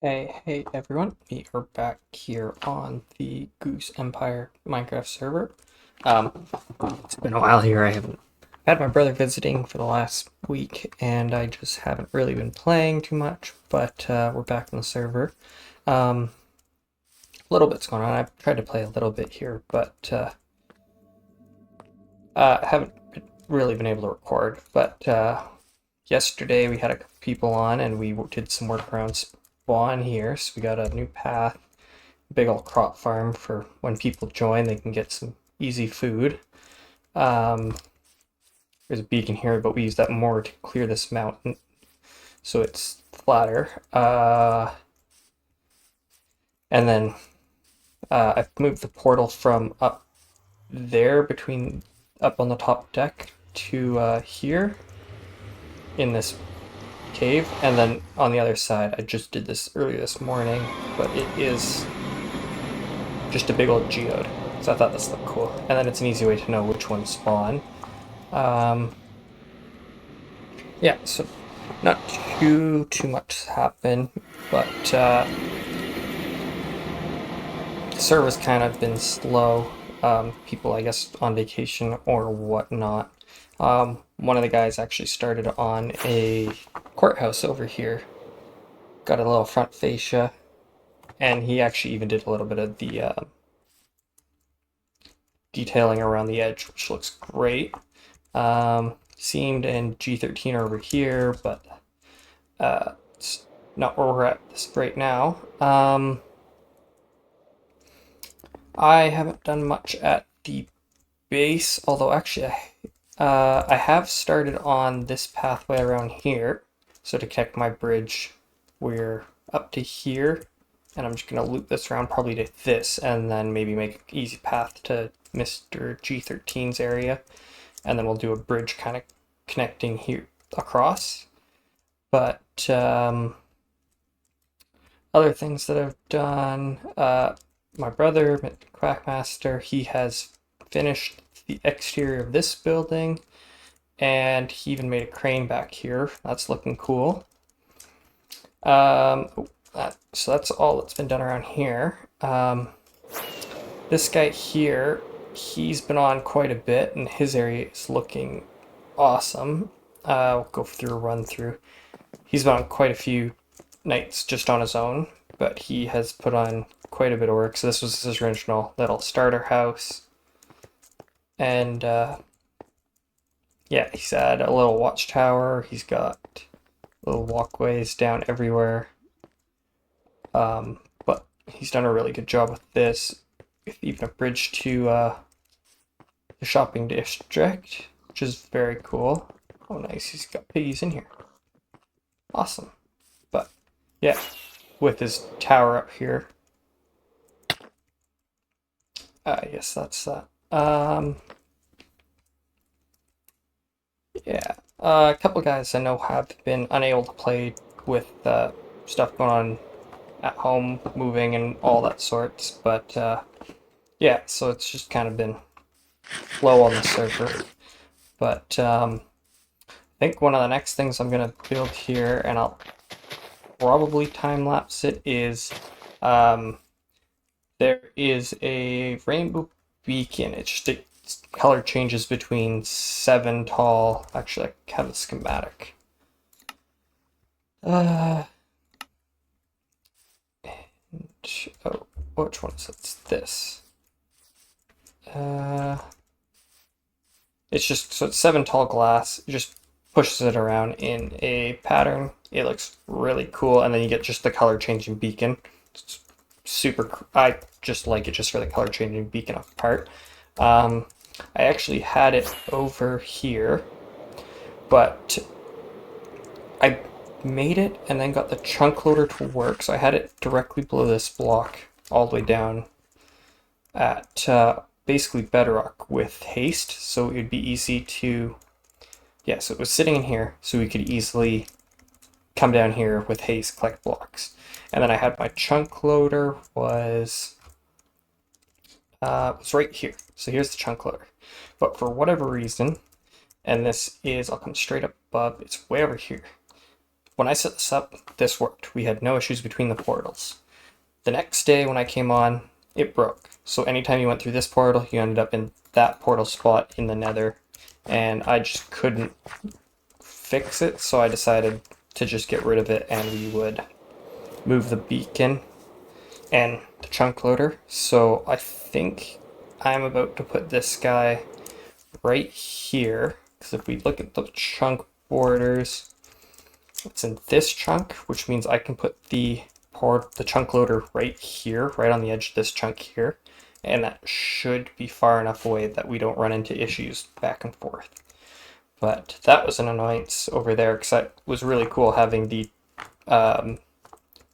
Hey everyone, we are back here on the Goose Empire Minecraft server. Um, it's been a while here. I haven't had my brother visiting for the last week, and I just haven't really been playing too much, but we're back on the server. A little bit's going on. I've tried to play a little bit here, but haven't really been able to record. But yesterday we had a couple people on, and we did some work around spawn here, so we got a new path, big old crop farm for when people join, they can get some easy food. Um, there's a beacon here, but we use that more to clear this mountain so it's flatter. And then I've moved the portal from up there between up on the top deck to here in this cave, and then on the other side I just did this earlier this morning, but it is just a big old geode, so I thought this looked cool, and then it's an easy way to know which ones spawn. um, yeah, so not too much happened, but the server's kind of been slow. People, I guess, on vacation or whatnot. One of the guys actually started on a courthouse over here. Got a little front fascia, and he actually even did a little bit of the detailing around the edge, which looks great. Seemed in G13 over here, but it's not where we're at this right now. I haven't done much at the base, although actually I have started on this pathway around here. So to connect my bridge, we're up to here, and I'm just going to loop this around probably to this, and then maybe make an easy path to Mr. G13's area, and then we'll do a bridge kind of connecting here across. But other things that I've done, my brother, Quackmaster, he has finished the exterior of this building, and he even made a crane back here. That's looking cool. So that's all that's been done around here. This guy here, he's been on quite a bit, and his area is looking awesome. We'll go through a run through. He's been on quite a few nights just on his own, but he has put on quite a bit of work. So this was his original little starter house. And yeah, he's had a little watchtower. He's got little walkways down everywhere. But he's done a really good job with this. With even a bridge to the shopping district, which is very cool. Oh, nice. He's got piggies in here. Awesome. But yeah, with his tower up here. I guess that's that. Yeah, a couple guys I know have been unable to play with stuff going on at home, moving and all that sorts. But yeah, so it's just kind of been low on the server. But I think one of the next things I'm gonna build here, and I'll probably time lapse it, is there is a rainbow beacon. It's just its color changes between 7 tall. Actually, I have a schematic. And, oh, which one is it? It's this. It's just, so it's 7 tall glass. It just pushes it around in a pattern. It looks really cool, and then you get just the color changing beacon. It's super. I just like it just for the color changing beacon part. I actually had it over here, but I made it and then got the chunk loader to work, so I had it directly below this block all the way down at basically bedrock with haste, so it would be easy to, yeah, so it was sitting in here, so we could easily come down here with haste, collect blocks. And then I had my chunk loader was right here. So here's the chunk loader. But for whatever reason, and this is, I'll come straight up above, it's way over here. when I set this up, this worked. We had no issues between the portals. The next day when I came on, it broke. So anytime you went through this portal, you ended up in that portal spot in the nether. And I just couldn't fix it, so I decided to just get rid of it, and we would move the beacon and the chunk loader. So I think I'm about to put this guy right here, because if we look at the chunk borders, it's in this chunk, which means I can put the chunk loader right here, right on the edge of this chunk here, and that should be far enough away that we don't run into issues back and forth. But that was an annoyance over there, because it was really cool having the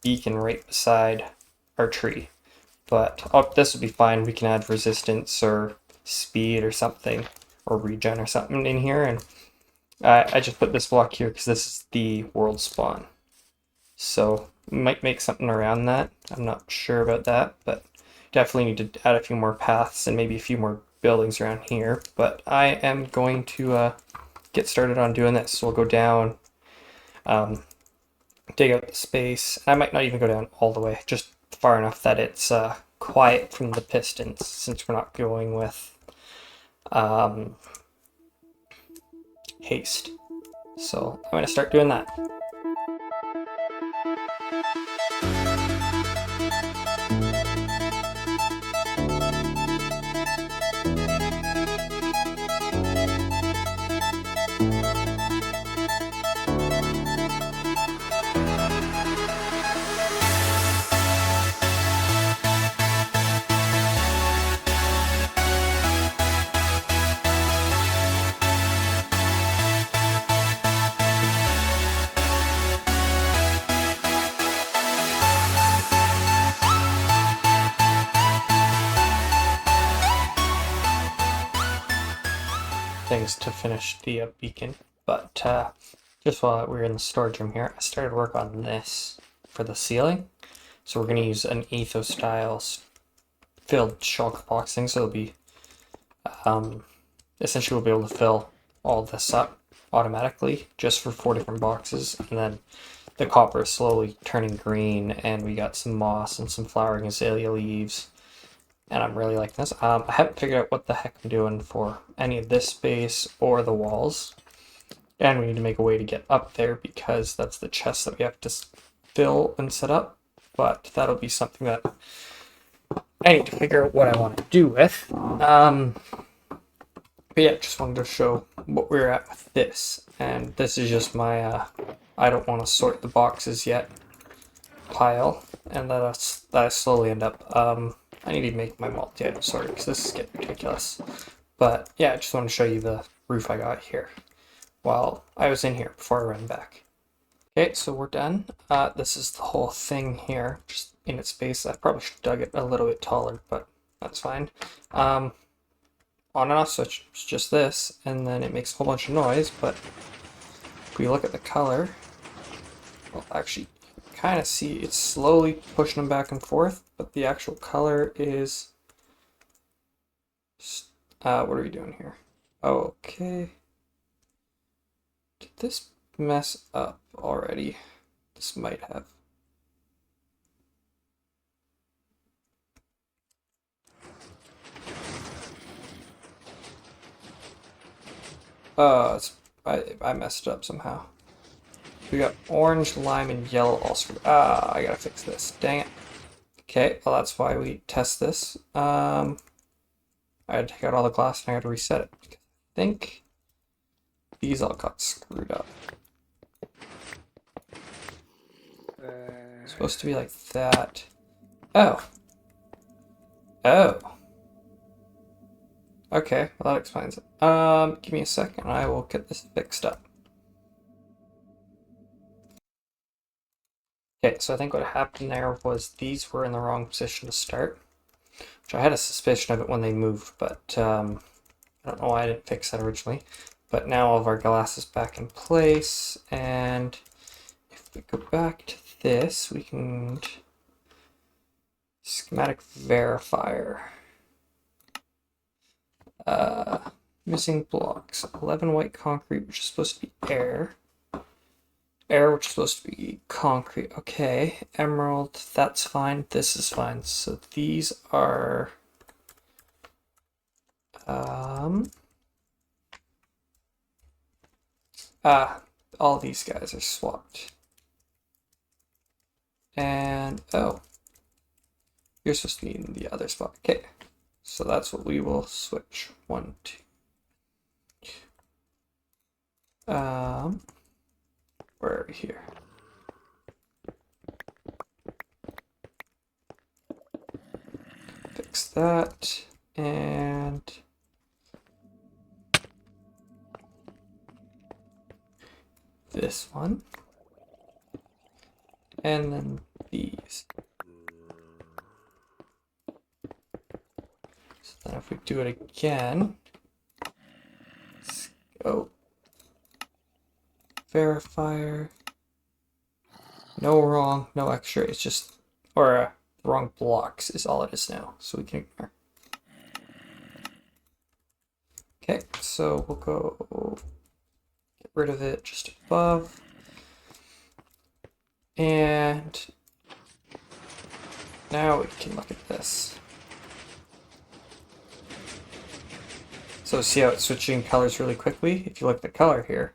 beacon right beside our tree. But this would be fine. We can add resistance or speed or something, or regen or something in here. And I just put this block here because this is the world spawn. So we might make something around that. I'm not sure about that, but definitely need to add a few more paths and maybe a few more buildings around here. But I am going to get started on doing this. So we'll go down, dig out the space. I might not even go down all the way, just far enough that it's quiet from the pistons, since we're not going with haste. So I'm going to start doing that. Things to finish the beacon, but just while we were in the storage room here, I started work on this for the ceiling. So we're going to use an ethos style filled shulker box thing, so it'll be essentially we'll be able to fill all this up automatically just for 4 different boxes, and then the copper is slowly turning green, and we got some moss and some flowering azalea leaves. And I'm really liking this. I haven't figured out what the heck I'm doing for any of this space or the walls. And we need to make a way to get up there, because that's the chest that we have to fill and set up. But that'll be something that I need to figure out what I want to do with. But yeah, just wanted to show what we're at with this. And this is just my I don't want to sort the boxes yet pile. And that I slowly end up I need to make my multi-item sorter because this is getting ridiculous. But yeah, I just want to show you the roof I got here while I was in here before I ran back. Okay, so we're done. This is the whole thing here, just in its base. I probably should have dug it a little bit taller, but that's fine. On and off switch, it's just this, and then it makes a whole bunch of noise, but if we look at the color, well, actually, kind of see it's slowly pushing them back and forth, but the actual color is what are we doing here? Oh, okay, did this mess up already? This might have. I messed it up somehow. We got orange, lime, and yellow all screwed. I gotta fix this. Dang it. Okay, well that's why we test this. I had to take out all the glass and I had to reset it. I think these all got screwed up. It's supposed to be like that. Oh. Oh. Okay, well that explains it. Give me a second, I will get this fixed up. Okay, so I think what happened there was these were in the wrong position to start, which I had a suspicion of it when they moved, but I don't know why I didn't fix that originally. But now all of our glass is back in place, and if we go back to this, we can schematic verifier. Missing blocks. 11 white concrete, which is supposed to be air. Air, which is supposed to be concrete. Okay, emerald, that's fine. This is fine. So these are all these guys are swapped. And oh, you're supposed to be in the other spot. Okay, so that's what we will switch. 1, 2. Where are we here? Fix that, and this one, and then these. So then if we do it again, let's go. Verifier. No wrong, no extra. It's just, or wrong blocks is all it is now. So we can ignore. Okay, so we'll go get rid of it just above. And now we can look at this. So see how it's switching colors really quickly? If you look at the color here,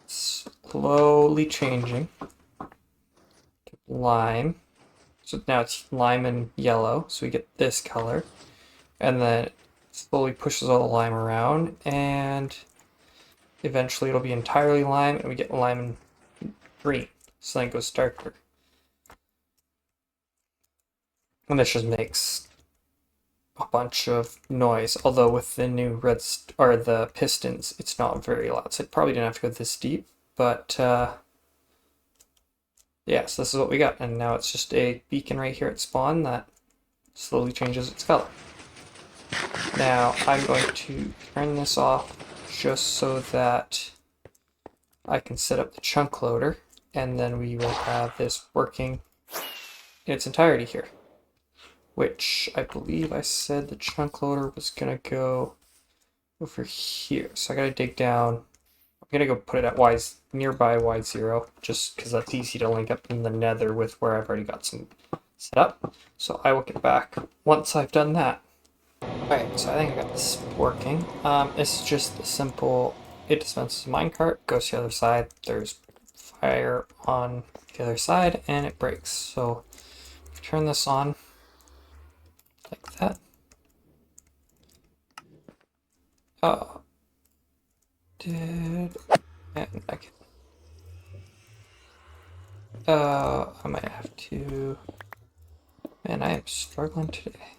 it's slowly changing to lime. So now it's lime and yellow, so we get this color. And then it slowly pushes all the lime around, and eventually it'll be entirely lime, and we get lime and green. So then it goes darker. And this just makes a bunch of noise, although with the new or the pistons, it's not very loud. So it probably didn't have to go this deep, but yeah, so this is what we got, and now it's just a beacon right here at spawn that slowly changes its color. Now I'm going to turn this off just so that I can set up the chunk loader, and then we will have this working in its entirety here. Which I believe I said the chunk loader was gonna go over here. So I gotta dig down. I'm gonna go put it at nearby Y0, just because that's easy to link up in the nether with where I've already got some set up. So I will get back once I've done that. Alright, so I think I got this working. It's just a simple, it dispenses a minecart, goes to the other side, there's fire on the other side, and it breaks. So turn this on like that. Oh, and I can, I might have to, man, I am struggling today.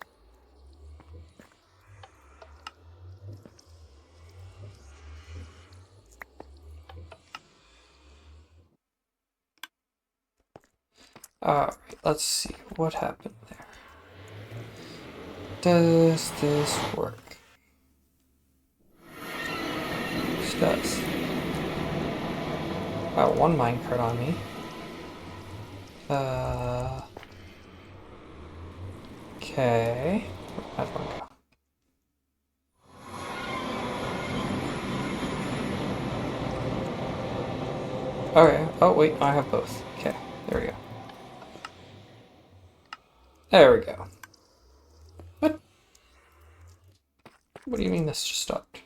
Alright, let's see what happened there. Does this work? This does. Got one minecart on me. Okay. Where'd one go? Okay. Oh wait, I have both. Okay, there we go. There we go. What? What do you mean this just stopped?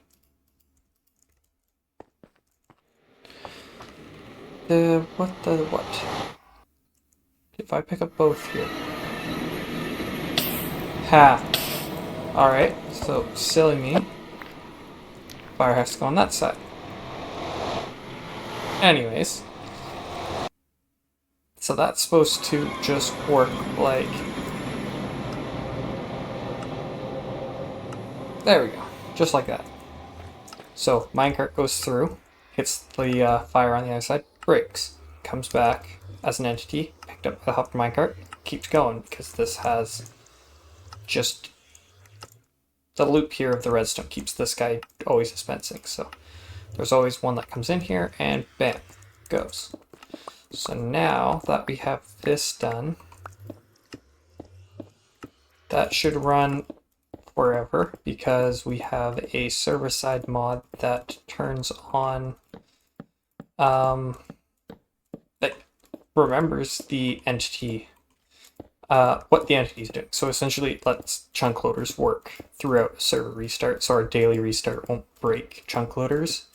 What? If I pick up both here. Ha! Alright, so silly me. Fire has to go on that side. Anyways. So that's supposed to just work like... There we go. Just like that. So minecart goes through, hits the fire on the other side, breaks, comes back as an entity, picked up by the hopper minecart, keeps going because this has just the loop here of the redstone keeps this guy always dispensing. So there's always one that comes in here and bam, goes. So now that we have this done, that should run forever because we have a server-side mod that turns on that remembers the entity, what the entity is doing. So essentially it lets chunk loaders work throughout a server restart, so our daily restart won't break chunk loaders.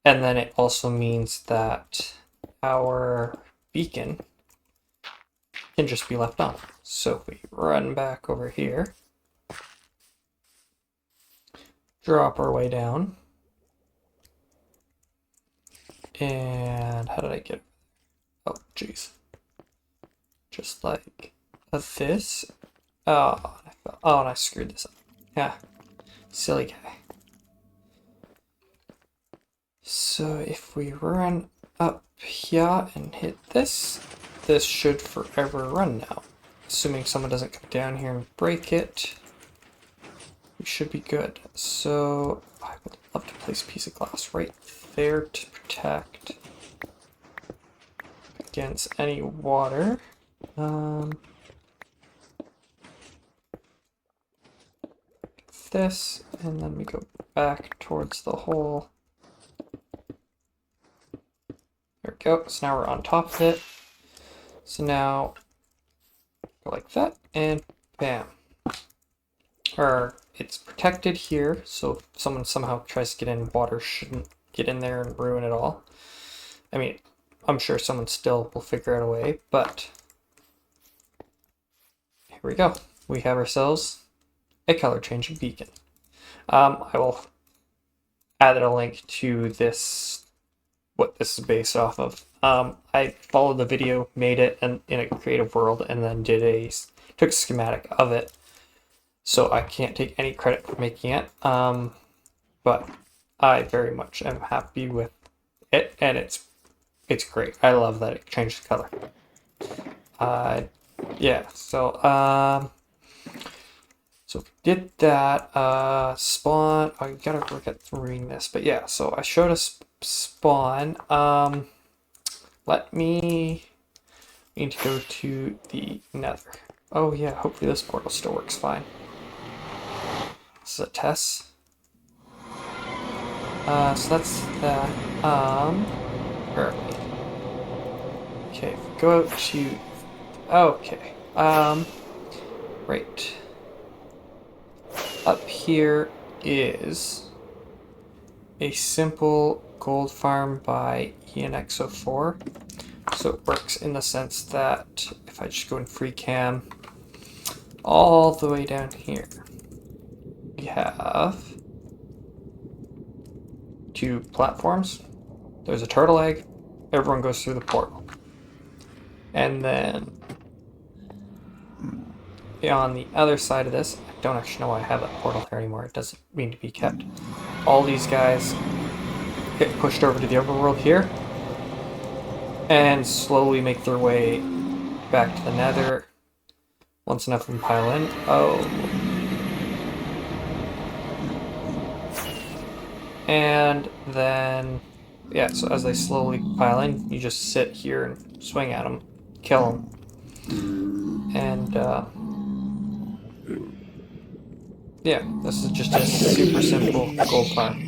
And then it also means that our beacon can just be left on. So if we run back over here, drop our way down, and how did I get? Oh, jeez. Just like this. Oh, and I screwed this up. Yeah, silly guy. So if we run up here and hit this, this should forever run now. Assuming someone doesn't come down here and break it, we should be good. So I would love to place a piece of glass right there to protect against any water. This, and then we go back towards the hole. There we go. So now we're on top of it. So now go like that, and bam. Or it's protected here, so if someone somehow tries to get in, water shouldn't get in there and ruin it all. I mean, I'm sure someone still will figure out a way, but here we go. We have ourselves a color changing beacon. I will add a link to this, what this is based off of. I followed the video, made it in a creative world, and then took a schematic of it. So I can't take any credit for making it, but I very much am happy with it, and it's great. I love that it changed the color. Yeah, so so we did that. Spawn. I gotta look at reading this, but yeah. So I showed us spawn. We need to go to the nether. Oh yeah, hopefully this portal still works fine. This is a test. So that's that. Where are we? Okay, if we go out to. Okay. Right. Up here is a simple gold farm by E.7. So it works in the sense that if I just go in free cam, all the way down here, we have 2 platforms. There's a turtle egg. Everyone goes through the portal. And then on the other side of this, I don't actually know why I have that portal there anymore. It doesn't mean to be kept. All these guys get pushed over to the overworld here and slowly make their way back to the nether. Once enough of them pile in. Oh. And then, yeah, so as they slowly pile in, you just sit here and swing at them, kill them. And, yeah, this is just a super simple gold farm.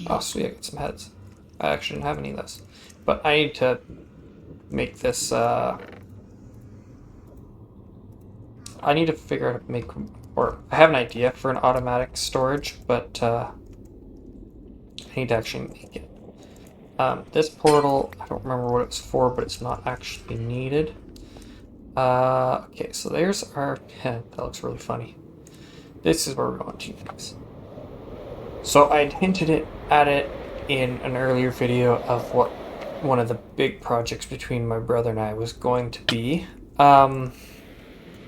Oh, sweet, I got some heads. I actually didn't have any of this. But I need to make this, I need to figure out how to make, or I have an idea for an automatic storage, but I need to actually make it. This portal, I don't remember what it's for, but it's not actually needed. Okay, so there's our, that looks really funny. This is where we're going to next. So I'd hinted at it in an earlier video of what one of the big projects between my brother and I was going to be. And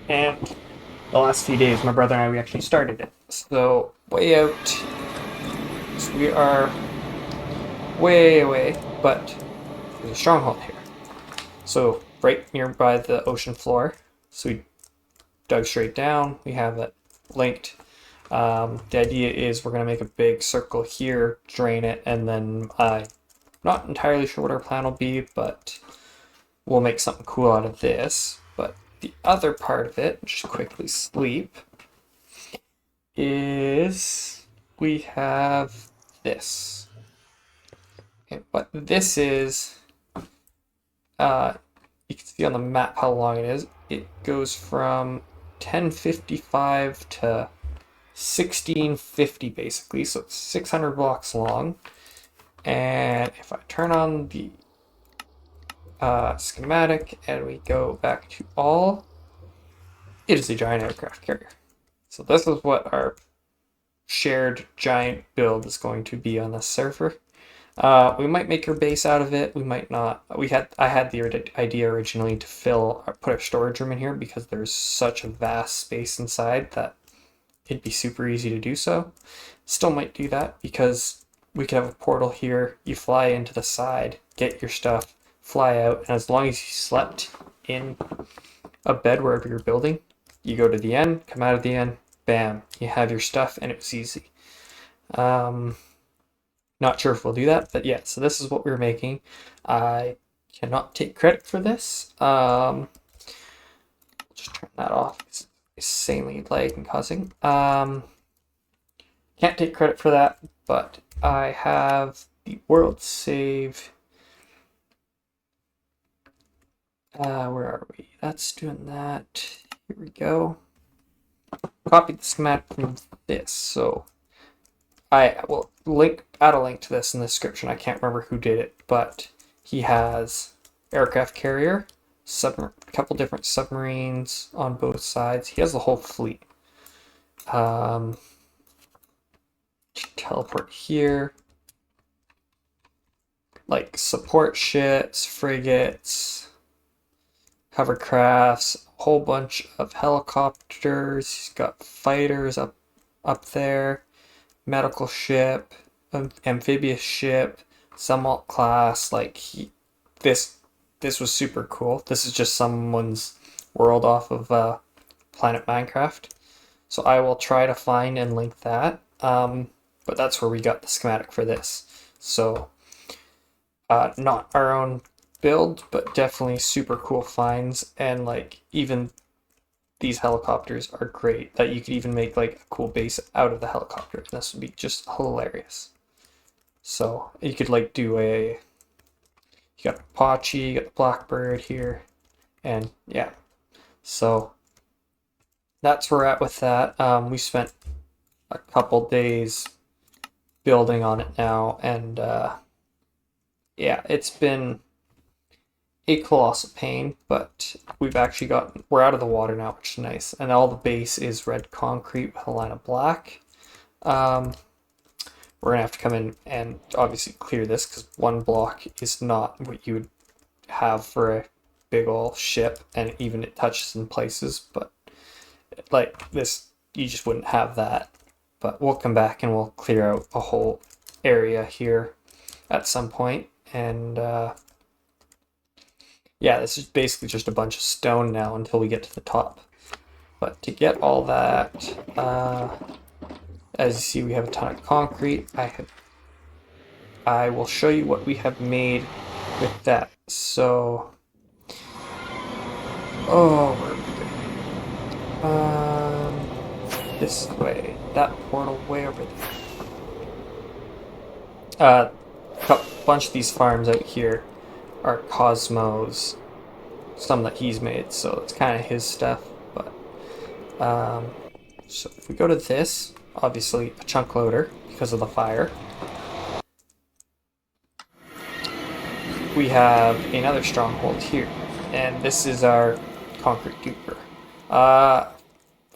the last few days, my brother and I, we actually started it. So way out, so we are way away, but there's a stronghold here. So right nearby the ocean floor. So we dug straight down. We have it linked. The idea is we're going to make a big circle here, drain it, and then I'm not entirely sure what our plan will be, but we'll make something cool out of this. But the other part of it, just quickly sleep, is we have this. Okay, what this is, you can see on the map how long it is. It goes from 1055 to 1650 basically, so it's 600 blocks long. And if I turn on the schematic and we go back to all, it is a giant aircraft carrier. So this is what our shared giant build is going to be on this server. We might make our base out of it. We might not. I had the idea originally to put a storage room in here because there's such a vast space inside that it'd be super easy to do so. Still might do that because we could have a portal here. You fly into the side, get your stuff, fly out, and as long as you slept in a bed wherever you're building, you go to the end, come out of the end, bam, you have your stuff, and it was easy. Not sure if we'll do that, but yeah, so this is what we're making. I cannot take credit for this. Just turn that off. It's insanely lag and causing. Can't take credit for that, but I have the world save. Where are we? That's doing that. Here we go. Copied the schematic from this, so I will add a link to this in the description. I can't remember who did it, but he has aircraft carrier, a couple different submarines on both sides. He has the whole fleet. Teleport here. Like support ships, frigates, hovercrafts, a whole bunch of helicopters. He's got fighters up there. Medical ship, amphibious ship, some alt class. Like this was super cool. This is just someone's world off of Planet Minecraft. So I will try to find and link that. But that's where we got the schematic for this. So not our own build, but definitely super cool finds, and like even these helicopters are great that you could even make like a cool base out of the helicopter. This would be just hilarious. So you could like do you got Apache, you got the Blackbird here, and yeah. So that's where we're at with that. We spent a couple days building on it now, and yeah, it's been a colossal pain, but we're out of the water now, which is nice. And all the base is red concrete with a line of black. We're gonna have to come in and obviously clear this because one block is not what you would have for a big old ship, and even it touches in places, but like this, you just wouldn't have that. But we'll come back and we'll clear out a whole area here at some point, and yeah, this is basically just a bunch of stone now until we get to the top. But to get all that, as you see, we have a ton of concrete. I will show you what we have made with that. So, where are we going? This way. That portal way over there. A bunch of these farms out here are Cosmo's, some that he's made, so it's kind of his stuff. But so if we go to this, obviously a chunk loader because of the fire. We have another stronghold here, and this is our concrete duper.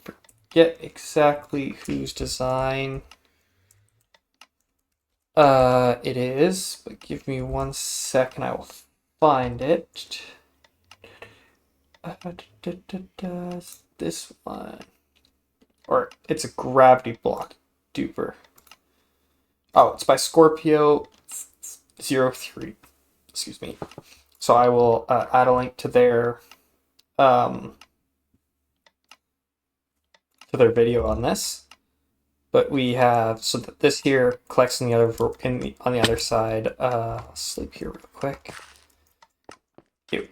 Forget exactly whose design it is, but give me 1 second, I will find it. This one, or it's a gravity block duper. Oh, it's by Scorpio 03. Excuse me. So I will add a link to their video on this. But we have, so that this here collects on the other side. I'll sleep here real quick. It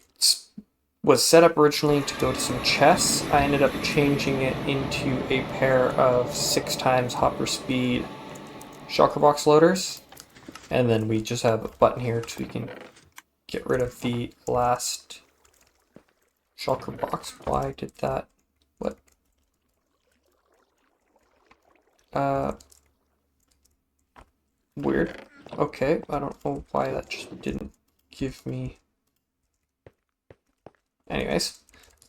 was set up originally to go to some chests. I ended up changing it into a pair of 6x hopper speed shulker box loaders, and then we just have a button here so we can get rid of the last shulker box. Why did that? What? Weird. Okay, I don't know why that just didn't give me. Anyways,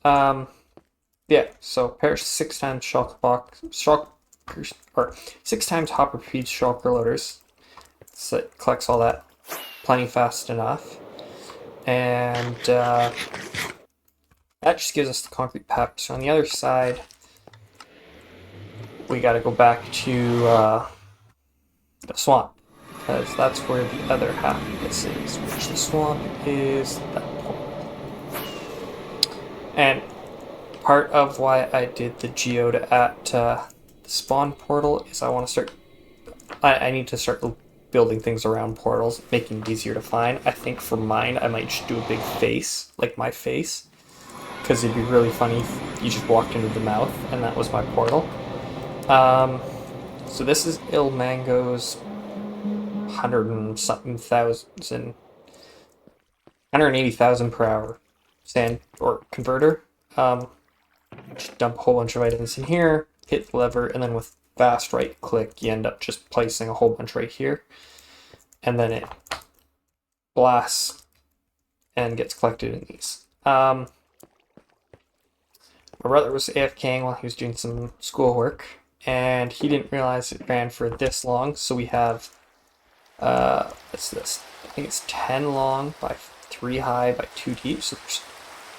yeah. So pairs 6 times shulker box shulkers, or 6 times hopper feeds shulker loaders. So it collects all that plenty fast enough, and that just gives us the concrete pad. So on the other side, we got to go back to the swamp, because that's where the other half of this is, which the swamp is that point. And part of why I did the geode at the spawn portal is I want to start. I need to start building things around portals, making it easier to find. I think for mine, I might just do a big face, like my face, because it'd be really funny if you just walked into the mouth and that was my portal. So this is Il Mango's 100 and something thousand, 180,000 per hour sand or converter. Just dump a whole bunch of items in here, hit the lever, and then with fast right click, you end up just placing a whole bunch right here. And then it blasts and gets collected in these. My brother was AFKing while he was doing some schoolwork, and he didn't realize it ran for this long. So we have, what's this? I think it's 10 long by 3 high by 2 deep. So there's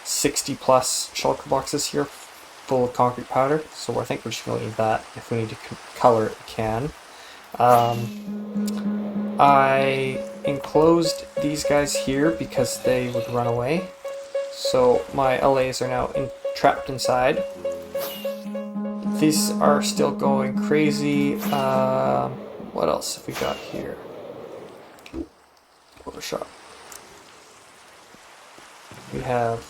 60 plus shulker boxes here full of concrete powder. So I think we're just going to leave that. If we need to color it, we can. I enclosed these guys here because they would run away. So my LAs are now trapped inside. These are still going crazy. What else have we got here? Photoshop. We have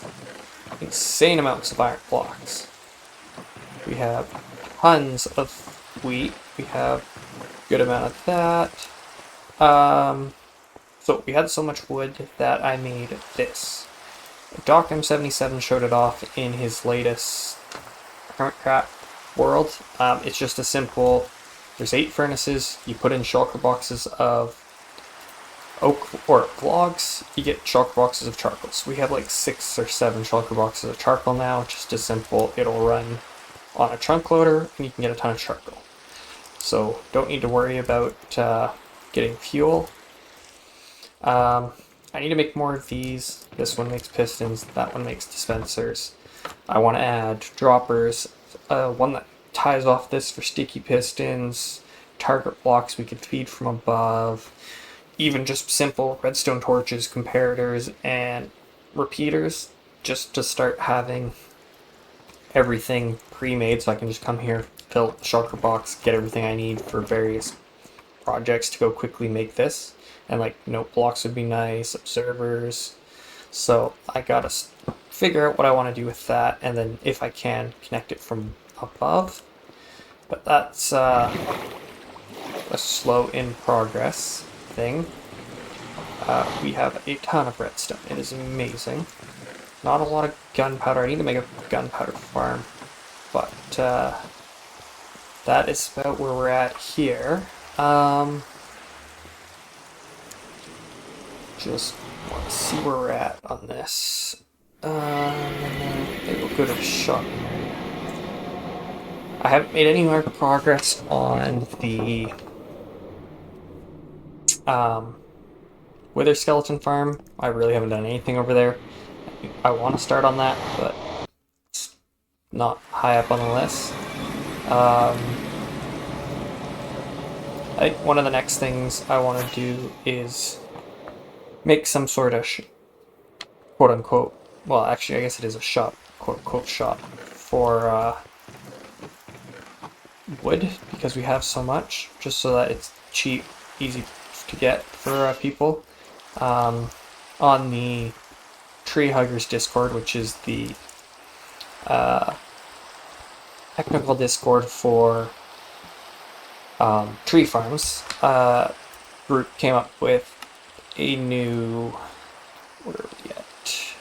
insane amounts of iron blocks. We have tons of wheat. We have a good amount of that. So we had so much wood that I made this. Doc M77 showed it off in his latest Hermitcraft world. It's just a simple, there's 8 furnaces, you put in shulker boxes of oak or logs, you get shulker boxes of charcoal. So we have like 6 or 7 shulker boxes of charcoal now, just as simple. It'll run on a trunk loader and you can get a ton of charcoal. So don't need to worry about getting fuel. I need to make more of these. This one makes pistons, that one makes dispensers. I want to add droppers, one that ties off this for sticky pistons, target blocks we could feed from above, even just simple redstone torches, comparators, and repeaters, just to start having everything pre-made so I can just come here, fill the shulker box, get everything I need for various projects to go quickly make this. And like note blocks would be nice, observers. So I gotta figure out what I want to do with that, and then if I can, connect it from above. But that's a slow in progress thing. We have a ton of redstone. It is amazing. Not a lot of gunpowder. I need to make a gunpowder farm, but that is about where we're at here. Just want to see where we're at on this. Maybe we'll go to the shop. I haven't made any more progress on the Wither Skeleton Farm. I really haven't done anything over there. I want to start on that, but it's not high up on the list. I think one of the next things I want to do is make some sort of quote-unquote, well, actually, I guess it is a shop, quote-unquote shop, for wood, because we have so much, just so that it's cheap, easy to get for people. On the Tree Huggers Discord, which is the technical Discord for tree farms, group came up with a new, where are we at?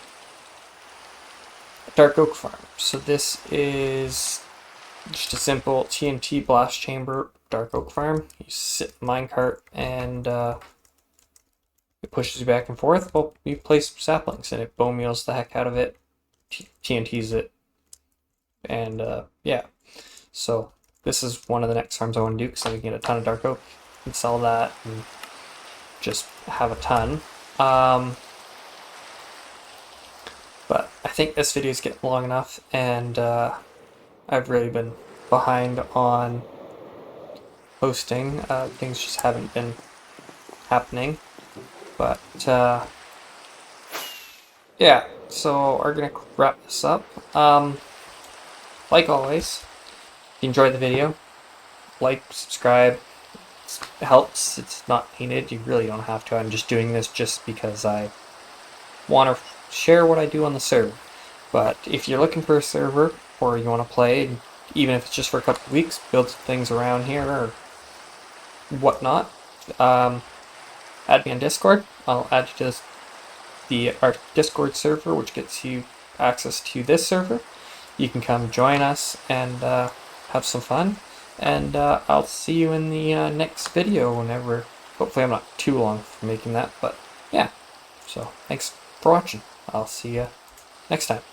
Dark oak farm. So this is just a simple TNT blast chamber dark oak farm. You sit minecart and it pushes you back and forth. Well, you place saplings and it bone meals the heck out of it, TNTs it, and yeah. So this is one of the next farms I want to do because I can get a ton of dark oak and sell that and just have a ton. But I think this video is getting long enough, and I've really been behind on posting. Things just haven't been happening. But yeah, so we're gonna wrap this up. Like always, if you enjoyed the video, like, subscribe. It helps. It's not needed. You really don't have to. I'm just doing this just because I want to share what I do on the server. But if you're looking for a server or you want to play, even if it's just for a couple of weeks, build some things around here or whatnot, add me on Discord. I'll add you to our Discord server, which gets you access to this server. You can come join us and have some fun. And I'll see you in the next video whenever. Hopefully I'm not too long for making that, but yeah. So thanks for watching. I'll see you next time.